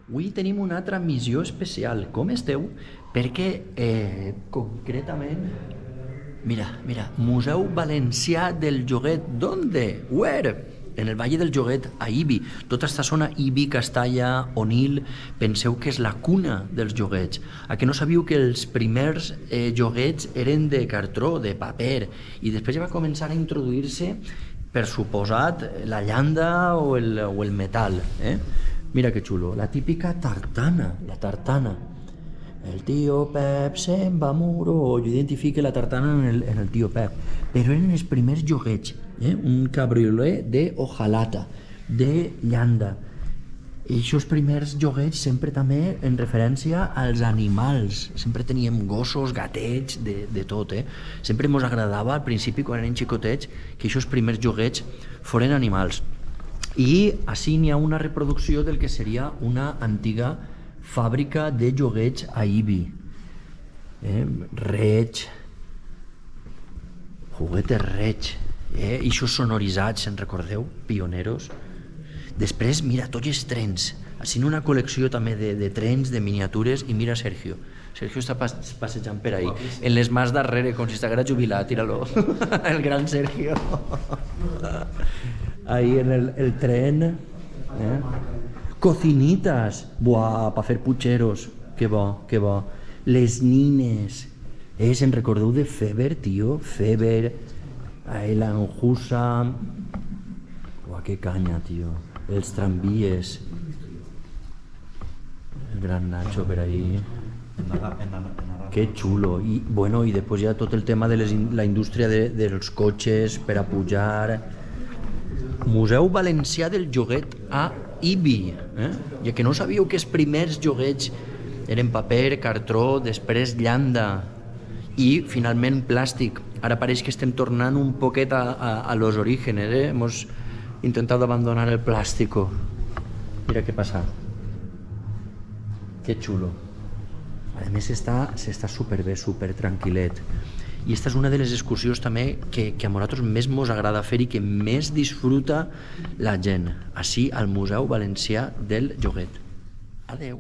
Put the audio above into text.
Avui tenim una altra missió especial. Com esteu? Perquè, concretament... Mira, Museu Valencià del Joguet. ¿Dónde? Where? En el Valle del Joguet, a Ibi. Tota aquesta zona, Ibi, Castalla, Onil, penseu que és la cuna dels joguets. A que no sabíeu que els primers joguets eren de cartró, de paper, i després ja va començar a introduir-se, per suposat, la llanda o el metal. Mira que xulo, la típica tartana, la tartana. El tio Pep se'n va muro, jo identifique la tartana en el tio Pep, però eren els primers joguets, un cabriolet de hojalata, de llanda. I aquests primers joguets sempre també en referència als animals, sempre teníem gossos, gatets, de tot, Sempre ens agradava al principi, quan eren xicotets, que aquests primers joguets foren animals. I així n'hi ha una reproducció del que seria una antiga fàbrica de joguets a Ibi. Reig, juguetes Reig, i això sonoritzats, se'n recordeu? Pioneros. Després, mira, tots els trens. Així una col·lecció també de trens, de miniatures, i mira Sergio. Sergio està passejant per ahí. En les mans darrere, com si estiguera jubilat, tira-lo. El gran Sergio. Ahí en el tren. Cocinitas. Buah, per fer putxeros. Que bo, que bo. Les nines. Se'n recordeu de Feber, tio? Feber. L'Anjusa. Buah, que canya, tio. Els tramvies. El gran Nacho per ahí. Que xulo. I després hi ha tot el tema de la indústria dels cotxes per a pujar. Museu Valencià del Joguet a Ibi. Ja que no sabíeu que els primers joguets eren paper, cartró, després llanda i finalment plàstic. Ara pareix que estem tornant un poquet a los orígenes. Hemos intentado abandonar el plástico. Mira què passa. Que xulo. A més s'està superbé, super tranquil·let. I esta és una de les excursions també que a nosaltres més ens agrada fer i que més disfruta la gent, així al Museu Valencià del Joguet. Adeu.